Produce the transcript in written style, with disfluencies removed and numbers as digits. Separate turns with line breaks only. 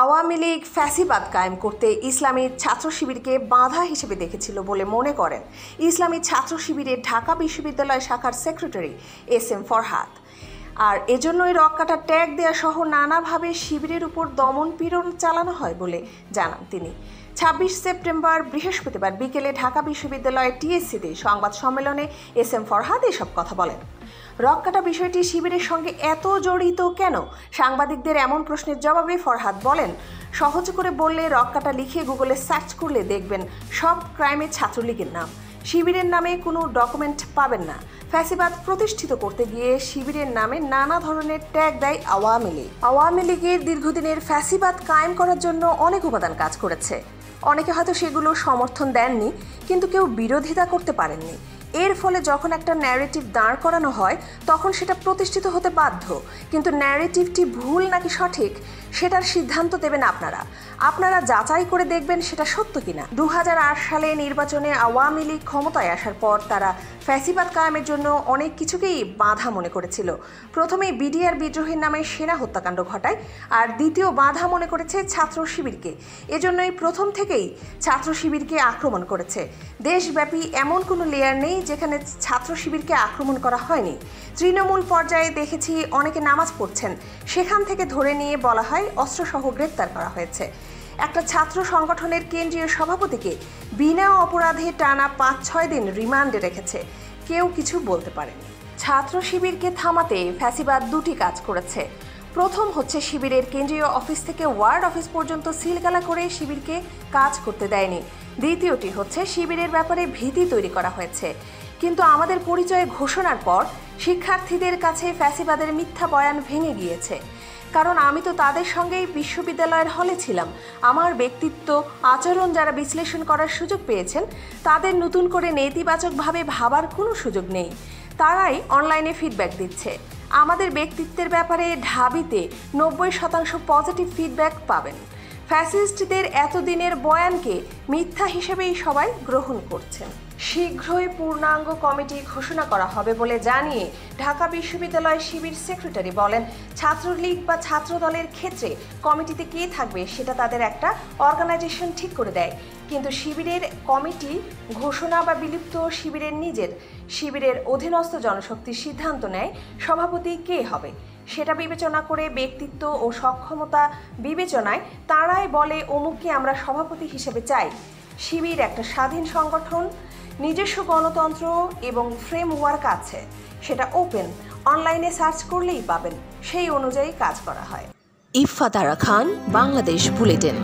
আওয়ামী লীগ ফ্যাসিবাদ কায়েম করতে ইসলামী ছাত্র শিবিরকে বাধা হিসেবে দেখেছিল বলে মনে করেন ইসলামী ছাত্র শিবিরের ঢাকা বিশ্ববিদ্যালয় শাখার সেক্রেটারি এস.এম. ফরহাদ। আর এজন্যই রক-কাটা ট্যাগ দেয়া সহ নানাভাবে শিবিরের উপর দমন পীড়ন চালানো হয় বলে জানান তিনি। ২৬ সেপ্টেম্বর বৃহস্পতিবার বিকেলে ঢাকা বিশ্ববিদ্যালয়ের টিএসসিতে সংবাদ সম্মেলনে এস.এম. ফরহাদ এসব কথা বলেন। রক-কাটা বিষয়টি শিবিরের সঙ্গে এত জড়িত কেন? সাংবাদিকদের এমন প্রশ্নের জবাবে ফরহাদ বলেন, সহজ করে বললে রক-কাটা লিখে গুগলে সার্চ করলে দেখবেন সব ক্রাইমে ছাত্রলীগের নাম। শিবিরের নামে কোনো ডকুমেন্ট পাবেন না। ফ্যাসিবাদ প্রতিষ্ঠিত করতে গিয়ে শিবিরের নামে নানা ধরনের ট্যাগ দেয় আওয়ামী লীগ। আওয়ামী লীগের দীর্ঘদিনের ফ্যাসিবাদ কায়েম করার জন্য অনেক উপাদান কাজ করেছে। অনেকে হয়তো সেগুলো সমর্থন দেননি, কিন্তু কেউ বিরোধিতা করতে পারেননি। এর ফলে যখন একটা ন্যারেটিভ দাঁড় করানো হয় তখন সেটা প্রতিষ্ঠিত হতে বাধ্য। কিন্তু ন্যারেটিভটি ভুল নাকি সঠিক সেটার সিদ্ধান্ত দেবেন আপনারা যাচাই করে দেখবেন সেটা সত্য কিনা। ২০০৮ সালে নির্বাচনে আওয়ামী লীগ ক্ষমতায় আসার পর তারা ফ্যাসিবাদ কায়েমের জন্য অনেক কিছুকেই বাধা মনে করেছিল। প্রথমেই বিডিআর বিদ্রোহের নামে সেনা হত্যাকাণ্ড ঘটায়, আর দ্বিতীয় বাধা মনে করেছে ছাত্র শিবিরকে। এজন্যই প্রথম থেকেই ছাত্র শিবিরকে আক্রমণ করেছে। দেশব্যাপী এমন কোনো লেয়ার নেই যেখানে ছাত্র শিবিরকে আক্রমণ করা হয়নি। তৃণমূল পর্যায়ে দেখেছি অনেকে নামাজ পড়ছেন, সেখান থেকে ধরে নিয়ে বলা হয় অস্ত্রসহ গ্রেপ্তার করা হয়েছে। একটা ছাত্র সংগঠনের কেন্দ্রীয় সভাপতিকে বিনা অপরাধে টানা ৫-৬ দিন রিমান্ডে রেখেছে, কেউ কিছু বলতে পারেনি। ছাত্র শিবিরকে থামাতে ফ্যাসিবাদ দুটি কাজ করেছে। প্রথম হচ্ছে শিবিরের কেন্দ্রীয় অফিস থেকে ওয়ার্ড অফিস পর্যন্ত সিলগালা করে শিবিরকে কাজ করতে দেয়নি। দ্বিতীয়টি হচ্ছে শিবিরের ব্যাপারে ভীতি তৈরি করা হয়েছে। কিন্তু আমাদের পরিচয় ঘোষণার পর শিক্ষার্থীদের কাছে ফ্যাসিবাদের মিথ্যা বয়ান ভেঙে গিয়েছে। কারণ আমি তো তাদের সঙ্গেই বিশ্ববিদ্যালয়ের হলে ছিলাম। আমার ব্যক্তিত্ব আচরণ যারা বিশ্লেষণ করার সুযোগ পেয়েছেন তাদের নতুন করে নেতিবাচকভাবে ভাবার কোনো সুযোগ নেই। তারাই অনলাইনে ফিডব্যাক দিচ্ছে। আমাদের ব্যক্তিত্বের ব্যাপারে ঢাবিতে ৯০% পজিটিভ ফিডব্যাক পাবেন। ফ্যাসিস্টদের এতদিনের বয়ানকে মিথ্যা হিসেবেই সবাই গ্রহণ করছেন। শীঘ্রই পূর্ণাঙ্গ কমিটি ঘোষণা করা হবে বলে জানিয়ে ঢাকা বিশ্ববিদ্যালয় শিবির সেক্রেটারি বলেন, ছাত্রলীগ বা ছাত্রদলের ক্ষেত্রে কমিটিতে কে থাকবে সেটা তাদের একটা অর্গানাইজেশন ঠিক করে দেয়। কিন্তু শিবিরের কমিটি ঘোষণা বা বিলুপ্ত শিবিরের নিজের। শিবিরের অধীনস্থ জনশক্তির সিদ্ধান্ত নেয় সভাপতি কে হবে। সেটা বিবেচনা করে ব্যক্তিত্ব ও সক্ষমতা বিবেচনায় তারাই বলে অমুককে আমরা সভাপতি হিসেবে চাই। শিবির একটা স্বাধীন সংগঠন, নিজস্ব গণতন্ত্র এবং ফ্রেমওয়ার্ক আছে, সেটা ওপেন, অনলাইনে সার্চ করলেই পাবেন, সেই অনুযায়ী কাজ করা হয়।
ইফফা তারা খান, বাংলাদেশ বুলেটিন।